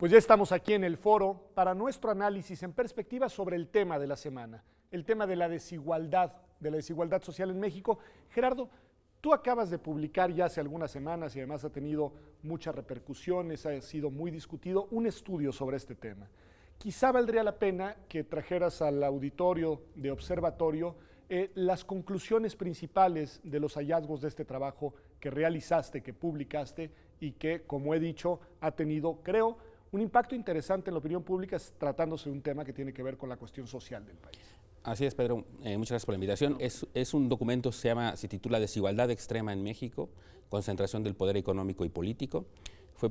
Pues ya estamos aquí en el foro para nuestro análisis en perspectiva sobre el tema de la semana, el tema de la desigualdad social en México. Gerardo, tú acabas de publicar ya hace algunas semanas y además ha tenido muchas repercusiones, ha sido muy discutido, un estudio sobre este tema. Quizá valdría la pena que trajeras al auditorio de Observatorio las conclusiones principales de los hallazgos de este trabajo que realizaste, que publicaste y que, como he dicho, ha tenido, creo, un impacto interesante en la opinión pública tratándose de un tema que tiene que ver con la cuestión social del país. Así es, Pedro. Muchas gracias por la invitación. Es un documento, se titula Desigualdad extrema en México, concentración del poder económico y político. Fue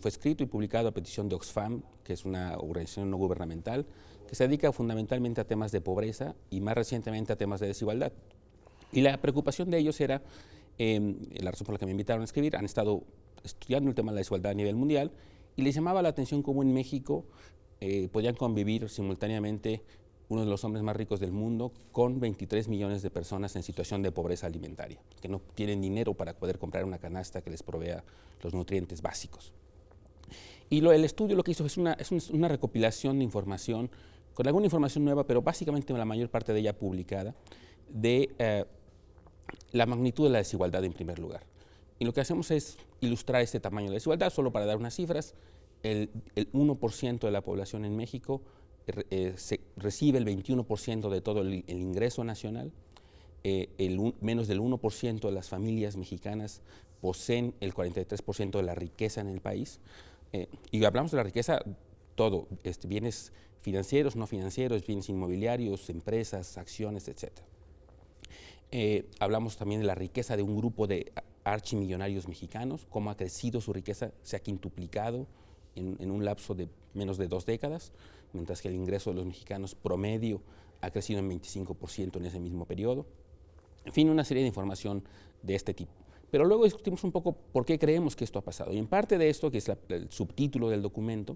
escrito y publicado a petición de Oxfam, que es una organización no gubernamental, que se dedica fundamentalmente a temas de pobreza y más recientemente a temas de desigualdad. Y la preocupación de ellos era, la razón por la que me invitaron a escribir, han estado estudiando el tema de la desigualdad a nivel mundial y les llamaba la atención cómo en México podían convivir simultáneamente uno de los hombres más ricos del mundo con 23 millones de personas en situación de pobreza alimentaria, que no tienen dinero para poder comprar una canasta que les provea los nutrientes básicos. Y el estudio lo que hizo es una recopilación de información, con alguna información nueva, pero básicamente la mayor parte de ella publicada, de la magnitud de la desigualdad en primer lugar. Y lo que hacemos es ilustrar este tamaño de desigualdad, solo para dar unas cifras. El 1% de la población en México recibe el 21% de todo el ingreso nacional, menos del 1% de las familias mexicanas poseen el 43% de la riqueza en el país, y hablamos de la riqueza, todo, bienes financieros, no financieros, bienes inmobiliarios, empresas, acciones, etc. Hablamos también de la riqueza de un grupo de archimillonarios mexicanos, cómo ha crecido su riqueza, se ha quintuplicado en un lapso de menos de 2 décadas, mientras que el ingreso de los mexicanos promedio ha crecido en 25% en ese mismo periodo. En fin, una serie de información de este tipo. Pero luego discutimos un poco por qué creemos que esto ha pasado. Y en parte de esto, que es el subtítulo del documento,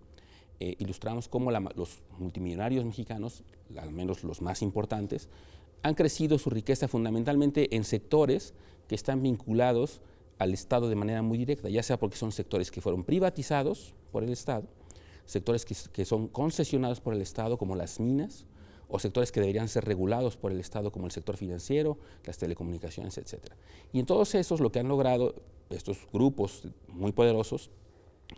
ilustramos cómo los multimillonarios mexicanos, al menos los más importantes, han crecido su riqueza fundamentalmente en sectores que están vinculados al Estado de manera muy directa, ya sea porque son sectores que fueron privatizados por el Estado, sectores que son concesionados por el Estado, como las minas, o sectores que deberían ser regulados por el Estado, como el sector financiero, las telecomunicaciones, etc. Y en todos esos lo que han logrado estos grupos muy poderosos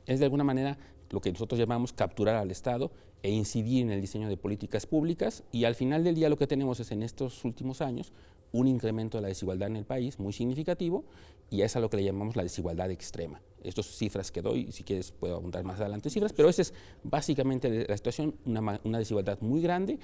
es de alguna manera lo que nosotros llamamos capturar al Estado e incidir en el diseño de políticas públicas, y al final del día lo que tenemos es en estos últimos años un incremento de la desigualdad en el país muy significativo, y es a lo que le llamamos la desigualdad extrema. Estas cifras que doy, si quieres puedo apuntar más adelante cifras, pero esa es básicamente la situación, una desigualdad muy grande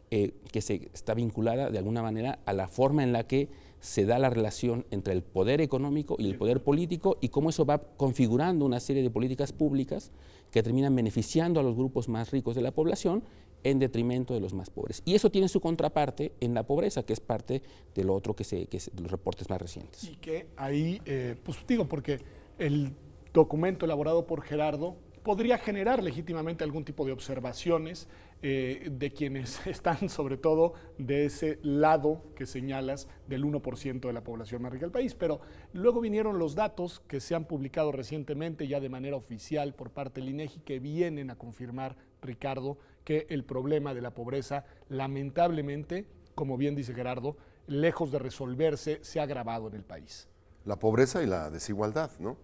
que está vinculada de alguna manera a la forma en la que se da la relación entre el poder económico y el poder político, y cómo eso va configurando una serie de políticas públicas que terminan beneficiando a los grupos más ricos de la población en detrimento de los más pobres. Y eso tiene su contraparte en la pobreza, que es parte de lo otro de los reportes más recientes. Y que ahí, pues digo, porque el documento elaborado por Gerardo podría generar legítimamente algún tipo de observaciones de quienes están sobre todo de ese lado que señalas del 1% de la población más rica del país, pero luego vinieron los datos que se han publicado recientemente ya de manera oficial por parte del INEGI, que vienen a confirmar, Ricardo, que el problema de la pobreza lamentablemente, como bien dice Gerardo, lejos de resolverse, se ha agravado en el país. La pobreza y la desigualdad, ¿no?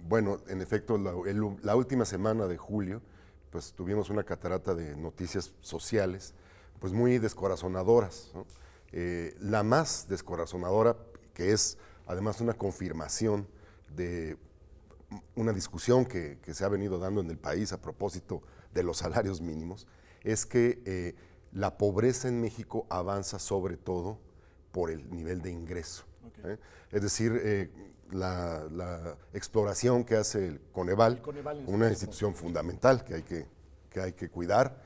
Bueno, en efecto, la última semana de julio, pues tuvimos una catarata de noticias sociales, pues muy descorazonadoras, ¿no? La más descorazonadora, que es además una confirmación de una discusión que se ha venido dando en el país a propósito de los salarios mínimos, es que la pobreza en México avanza sobre todo por el nivel de ingreso. Okay. Es decir, la exploración que hace el Coneval, una institución fundamental que hay que cuidar,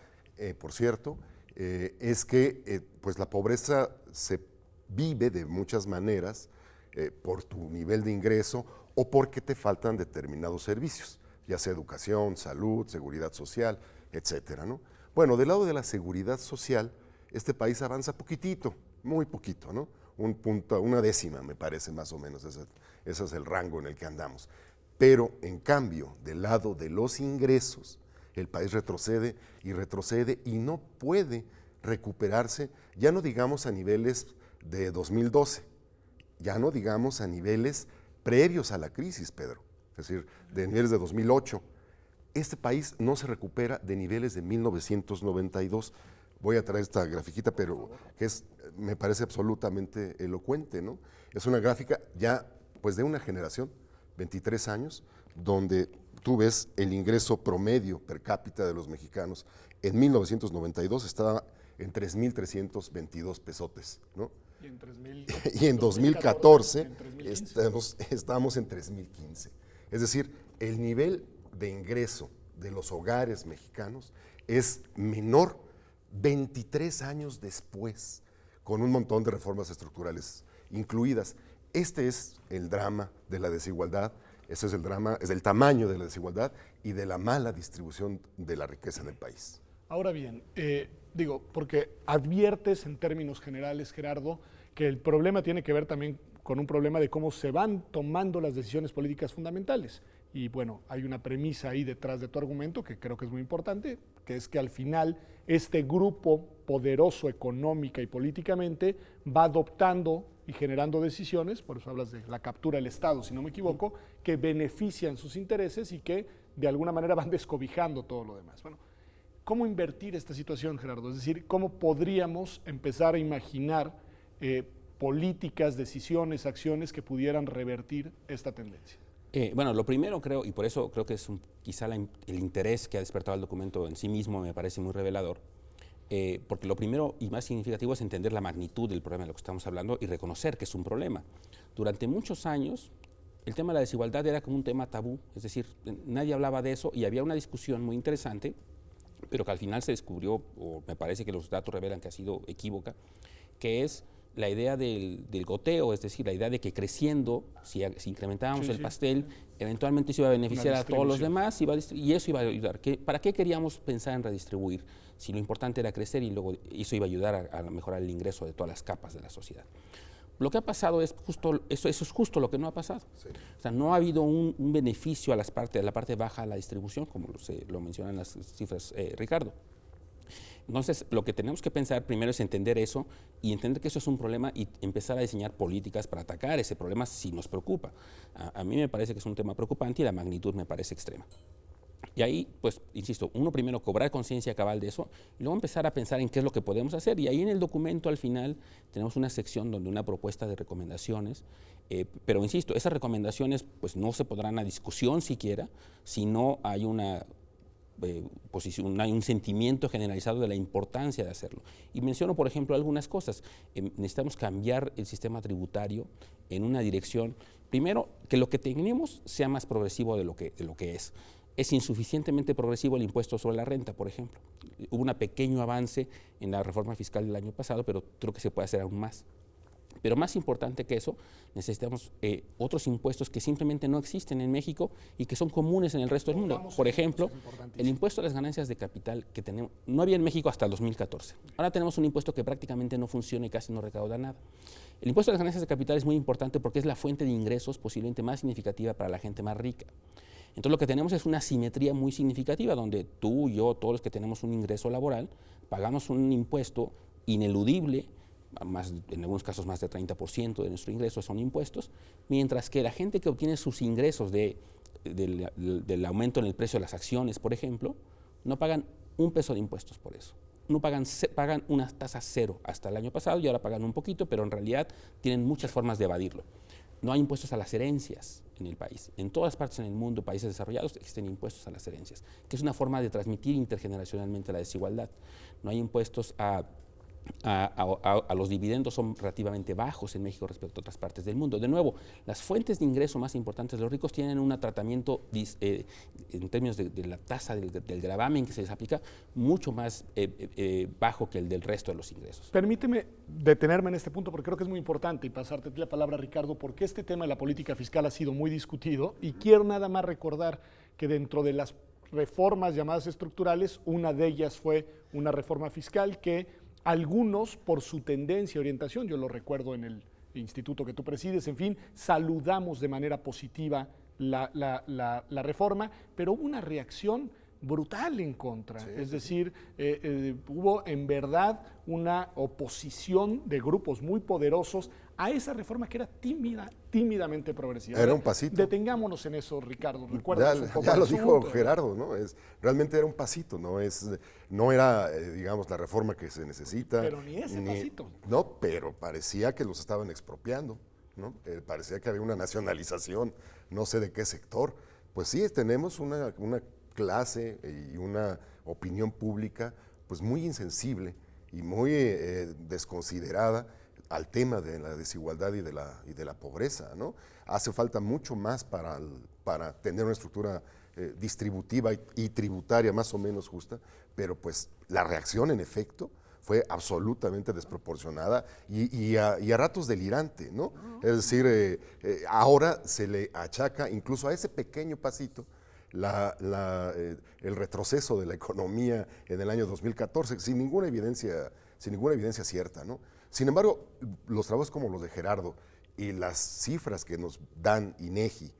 por cierto, es que pues la pobreza se vive de muchas maneras por tu nivel de ingreso o porque te faltan determinados servicios, ya sea educación, salud, seguridad social, etcétera, ¿no? Bueno, del lado de la seguridad social, este país avanza poquitito, muy poquito, ¿no? Un punto, una décima, me parece, más o menos, ese es el rango en el que andamos. Pero, en cambio, del lado de los ingresos, el país retrocede y no puede recuperarse, ya no digamos a niveles de 2012, ya no digamos a niveles previos a la crisis, Pedro, es decir, de niveles de 2008. Este país no se recupera de niveles de 1992. Voy a traer esta grafiquita, pero que me parece absolutamente elocuente, ¿no? Es una gráfica ya pues de una generación, 23 años, donde tú ves el ingreso promedio per cápita de los mexicanos. En 1992 estaba en 3,322 pesotes, ¿no? Y en 2014 estamos en 3,015. Es decir, el nivel de ingreso de los hogares mexicanos es menor 23 años después, con un montón de reformas estructurales incluidas. Este es el drama de la desigualdad, ese es el drama, es el tamaño de la desigualdad y de la mala distribución de la riqueza en el país. Ahora bien, porque adviertes en términos generales, Gerardo, que el problema tiene que ver también con un problema de cómo se van tomando las decisiones políticas fundamentales. Y bueno, hay una premisa ahí detrás de tu argumento que creo que es muy importante, que es que al final este grupo poderoso económica y políticamente va adoptando y generando decisiones, por eso hablas de la captura del Estado, si no me equivoco, que benefician sus intereses y que de alguna manera van descobijando todo lo demás. Bueno, ¿cómo invertir esta situación, Gerardo? Es decir, ¿cómo podríamos empezar a imaginar políticas, decisiones, acciones que pudieran revertir esta tendencia? Bueno, lo primero creo, y por eso creo que es quizá el interés que ha despertado el documento en sí mismo me parece muy revelador, porque lo primero y más significativo es entender la magnitud del problema de lo que estamos hablando y reconocer que es un problema. Durante muchos años, el tema de la desigualdad era como un tema tabú, es decir, nadie hablaba de eso y había una discusión muy interesante, pero que al final se descubrió, o me parece que los datos revelan que ha sido equívoca, que es la idea del goteo, es decir, la idea de que creciendo, si incrementábamos el pastel, eventualmente se iba a beneficiar a todos los demás y eso iba a ayudar. ¿Para qué queríamos pensar en redistribuir? Si lo importante era crecer y luego eso iba a ayudar a mejorar el ingreso de todas las capas de la sociedad. Lo que ha pasado es justo, eso es justo lo que no ha pasado. Sí. O sea, no ha habido un beneficio a la parte baja de la distribución, como lo mencionan las cifras Ricardo. Entonces, lo que tenemos que pensar primero es entender eso y entender que eso es un problema y empezar a diseñar políticas para atacar ese problema si nos preocupa. A mí me parece que es un tema preocupante y la magnitud me parece extrema. Y ahí, pues, insisto, uno primero cobrar conciencia cabal de eso y luego empezar a pensar en qué es lo que podemos hacer. Y ahí en el documento al final tenemos una sección donde una propuesta de recomendaciones, pero insisto, esas recomendaciones pues no se podrán a discusión siquiera si no hay hay un sentimiento generalizado de la importancia de hacerlo. Y menciono, por ejemplo, algunas cosas. Necesitamos cambiar el sistema tributario en una dirección, primero, que lo que tenemos sea más progresivo de lo que es. Es insuficientemente progresivo el impuesto sobre la renta, por ejemplo. Hubo un pequeño avance en la reforma fiscal del año pasado, pero creo que se puede hacer aún más. Pero más importante que eso, necesitamos otros impuestos que simplemente no existen en México y que son comunes en el resto del mundo. Por ejemplo, el impuesto a las ganancias de capital que tenemos, no había en México hasta el 2014. Ahora tenemos un impuesto que prácticamente no funciona y casi no recauda nada. El impuesto a las ganancias de capital es muy importante porque es la fuente de ingresos posiblemente más significativa para la gente más rica. Entonces lo que tenemos es una asimetría muy significativa donde tú, yo, todos los que tenemos un ingreso laboral, pagamos un impuesto ineludible, en algunos casos más de 30% de nuestro ingreso son impuestos, mientras que la gente que obtiene sus ingresos del aumento en el precio de las acciones, por ejemplo, no pagan un peso de impuestos por eso. No pagan una tasa cero hasta el año pasado y ahora pagan un poquito, pero en realidad tienen muchas formas de evadirlo. No hay impuestos a las herencias en el país. En todas partes en el mundo, países desarrollados, existen impuestos a las herencias, que es una forma de transmitir intergeneracionalmente la desigualdad. No hay impuestos a los dividendos, son relativamente bajos en México respecto a otras partes del mundo. De nuevo, las fuentes de ingreso más importantes de los ricos tienen un tratamiento en términos de la tasa del gravamen que se les aplica mucho más bajo que el del resto de los ingresos. Permíteme detenerme en este punto porque creo que es muy importante y pasarte la palabra, Ricardo, porque este tema de la política fiscal ha sido muy discutido y quiero nada más recordar que dentro de las reformas llamadas estructurales, una de ellas fue una reforma fiscal que algunos, por su tendencia y orientación, yo lo recuerdo en el instituto que tú presides, en fin, saludamos de manera positiva la reforma, pero hubo una reacción brutal en contra. Es decir, hubo en verdad una oposición de grupos muy poderosos a esa reforma que era tímidamente progresiva. Era un pasito. Detengámonos en eso, Ricardo. ¿Recuerdas un poco ya el lo dijo asunto? Gerardo, ¿no? Realmente era un pasito, no era, digamos, la reforma que se necesita. Pero ni ese pasito. No, pero parecía que los estaban expropiando, ¿no? Parecía que había una nacionalización, no sé de qué sector. Pues sí, tenemos una clase y una opinión pública pues muy insensible y muy desconsiderada al tema de la desigualdad y de la pobreza, ¿no? Hace falta mucho más para tener una estructura distributiva y tributaria más o menos justa, pero pues la reacción en efecto fue absolutamente desproporcionada y a ratos delirante, ¿no? Es decir, ahora se le achaca incluso a ese pequeño pasito el retroceso de la economía en el año 2014, sin ninguna evidencia cierta, ¿no? Sin embargo, los trabajos como los de Gerardo y las cifras que nos dan INEGI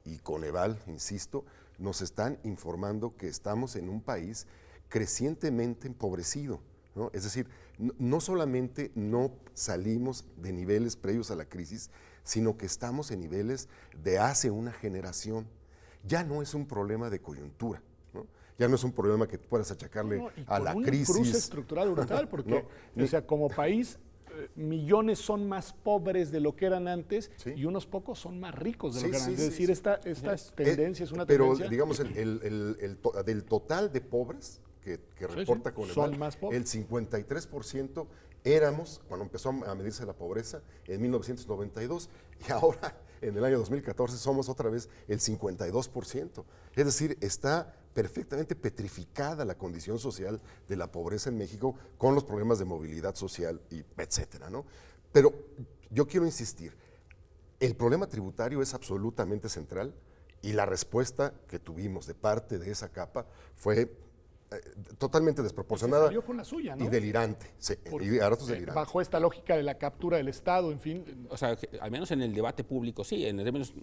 y Coneval, insisto, nos están informando que estamos en un país crecientemente empobrecido, ¿no? Es decir, no solamente no salimos de niveles previos a la crisis, sino que estamos en niveles de hace una generación. Ya no es un problema de coyuntura, ¿no? Ya no es un problema que puedas achacarle a la crisis. Un cruce estructural brutal, porque, o sea, como país, millones son más pobres de lo que eran antes y unos pocos son más ricos de lo que eran antes. Es decir, esta tendencia es una tendencia. Pero, digamos, del total de pobres que reporta Coneval, el 53% éramos, cuando empezó a medirse la pobreza, en 1992, y ahora, en el año 2014, somos otra vez el 52%. Es decir, está perfectamente petrificada la condición social de la pobreza en México con los problemas de movilidad social, y etcétera, ¿no? Pero yo quiero insistir, el problema tributario es absolutamente central y la respuesta que tuvimos de parte de esa capa fue totalmente desproporcionada. Salió con la suya, ¿no? Y delirante, sí, y a ratos delirante. Bajo esta lógica de la captura del Estado, en fin. O sea, al menos en el debate público sí, en el términos,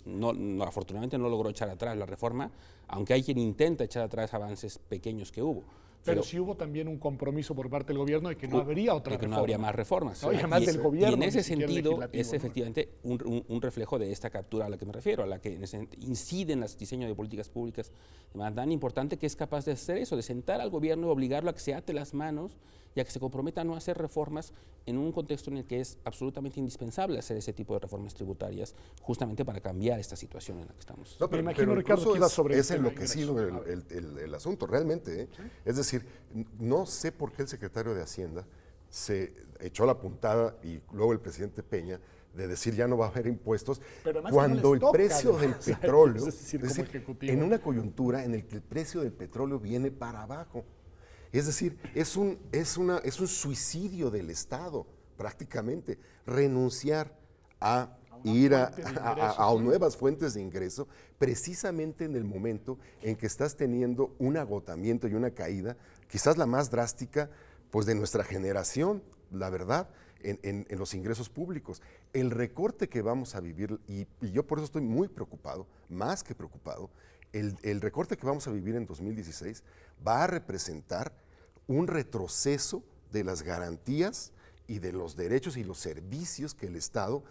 afortunadamente no logró echar atrás la reforma, aunque hay quien intenta echar atrás avances pequeños que hubo. Pero sí hubo también un compromiso por parte del gobierno de que no habría otra de que reforma. No habría más reformas. No, y además del gobierno. Y en ese sentido es ¿no? efectivamente un reflejo de esta captura a la que me refiero, a la que incide en el diseño de políticas públicas de manera tan importante, que es capaz de hacer eso, de sentar al gobierno y obligarlo a que se ate las manos y a que se comprometa a no hacer reformas en un contexto en el que es absolutamente indispensable hacer ese tipo de reformas tributarias, justamente para cambiar esta situación en la que estamos. No, me imagino, Ricardo, que iba sobre es enloquecido el asunto, realmente, ¿eh? ¿Sí? Es decir, no sé por qué el secretario de Hacienda se echó la puntada y luego el presidente Peña de decir ya no va a haber impuestos, cuando el precio del petróleo, es decir, en una coyuntura en la que el precio del petróleo viene para abajo. Es decir, es un suicidio del Estado, prácticamente, renunciar a ir a nuevas fuentes de ingreso, precisamente en el momento en que estás teniendo un agotamiento y una caída, quizás la más drástica pues, de nuestra generación, la verdad, en los ingresos públicos. El recorte que vamos a vivir, y yo por eso estoy muy preocupado, más que preocupado, el recorte que vamos a vivir en 2016 va a representar un retroceso de las garantías y de los derechos y los servicios que el Estado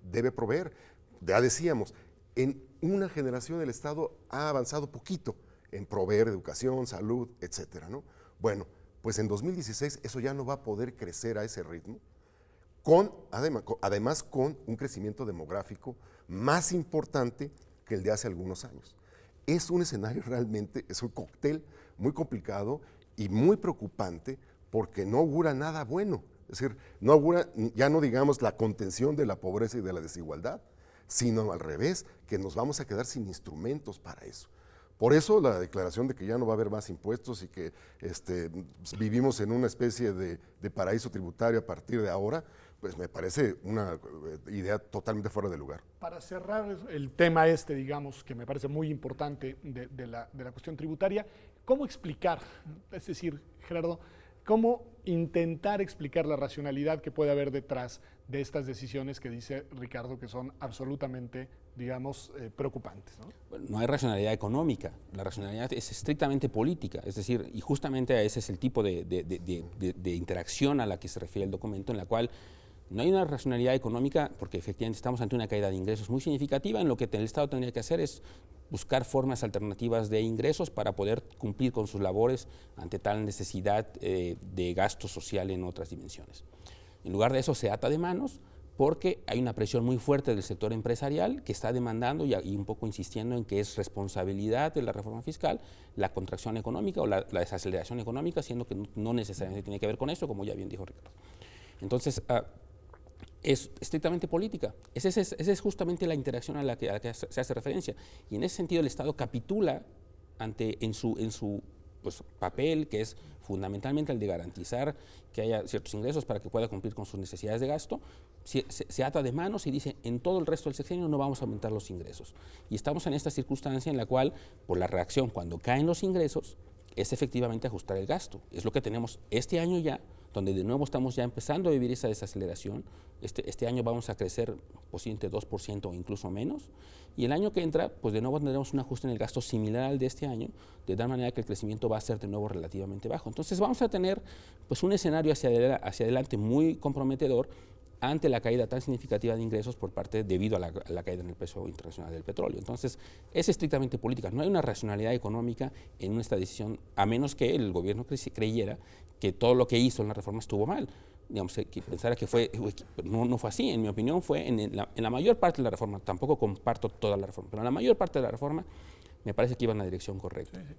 debe proveer. Ya decíamos, en una generación el Estado ha avanzado poquito en proveer educación, salud, etcétera, ¿no? Bueno, pues en 2016 eso ya no va a poder crecer a ese ritmo, además con un crecimiento demográfico más importante que el de hace algunos años. Es un escenario realmente, es un cóctel muy complicado y muy preocupante porque no augura nada bueno. Es decir, no augura, ya no digamos la contención de la pobreza y de la desigualdad, sino al revés, que nos vamos a quedar sin instrumentos para eso. Por eso la declaración de que ya no va a haber más impuestos y que vivimos en una especie de paraíso tributario a partir de ahora, pues me parece una idea totalmente fuera de lugar. Para cerrar el tema digamos, que me parece muy importante de la cuestión tributaria, ¿cómo explicar? Es decir, Gerardo, cómo intentar explicar la racionalidad que puede haber detrás de estas decisiones que dice Ricardo que son absolutamente, digamos, preocupantes, ¿no? Bueno, no hay racionalidad económica, la racionalidad es estrictamente política, es decir, y justamente ese es el tipo de interacción a la que se refiere el documento, en la cual no hay una racionalidad económica porque efectivamente estamos ante una caída de ingresos muy significativa. En lo que el Estado tendría que hacer es buscar formas alternativas de ingresos para poder cumplir con sus labores ante tal necesidad de gasto social en otras dimensiones. En lugar de eso se ata de manos porque hay una presión muy fuerte del sector empresarial que está demandando y un poco insistiendo en que es responsabilidad de la reforma fiscal la contracción económica o la desaceleración económica, siendo que no necesariamente tiene que ver con eso, como ya bien dijo Ricardo. Entonces, es estrictamente política. Esa es justamente la interacción a la que se hace referencia. Y en ese sentido el Estado capitula en su pues, papel, que es fundamentalmente el de garantizar que haya ciertos ingresos para que pueda cumplir con sus necesidades de gasto, se ata de manos y dice, en todo el resto del sexenio no vamos a aumentar los ingresos. Y estamos en esta circunstancia en la cual, por la reacción, cuando caen los ingresos, es efectivamente ajustar el gasto. Es lo que tenemos este año ya, donde de nuevo estamos ya empezando a vivir esa desaceleración. Este año vamos a crecer posiblemente 2% o incluso menos, y el año que entra, pues de nuevo tendremos un ajuste en el gasto similar al de este año, de tal manera que el crecimiento va a ser de nuevo relativamente bajo. Entonces vamos a tener pues un escenario hacia adelante muy comprometedor ante la caída tan significativa de ingresos debido a la caída en el precio internacional del petróleo. Entonces, es estrictamente política. No hay una racionalidad económica en esta decisión, a menos que el gobierno creyera que todo lo que hizo en la reforma estuvo mal. Digamos, que pensara que no fue así. En mi opinión, fue en la mayor parte de la reforma. Tampoco comparto toda la reforma, pero en la mayor parte de la reforma me parece que iba en la dirección correcta. Sí, sí.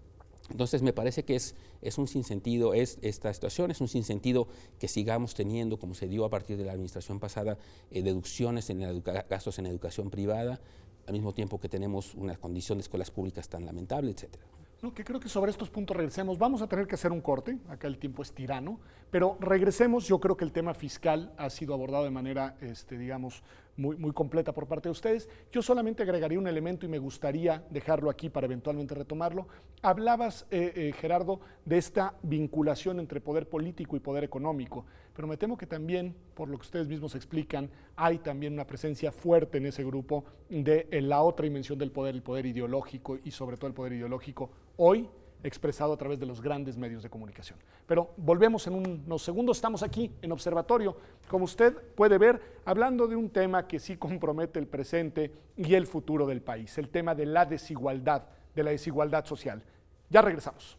Entonces me parece que es un sinsentido esta situación, es un sinsentido que sigamos teniendo, como se dio a partir de la administración pasada, deducciones en gastos en educación privada, al mismo tiempo que tenemos una condición de escuelas públicas tan lamentable, etcétera. No, que creo que sobre estos puntos regresemos. Vamos a tener que hacer un corte, acá el tiempo es tirano, pero regresemos. Yo creo que el tema fiscal ha sido abordado de manera, digamos, muy completa por parte de ustedes. Yo solamente agregaría un elemento y me gustaría dejarlo aquí para eventualmente retomarlo. Hablabas, Gerardo, de esta vinculación entre poder político y poder económico, pero me temo que también, por lo que ustedes mismos explican, hay también una presencia fuerte en ese grupo de la otra dimensión del poder, el poder ideológico y sobre todo el poder ideológico hoy expresado a través de los grandes medios de comunicación. Pero volvemos en unos segundos, estamos aquí en Observatorio, como usted puede ver, hablando de un tema que sí compromete el presente y el futuro del país, el tema de la desigualdad social. Ya regresamos.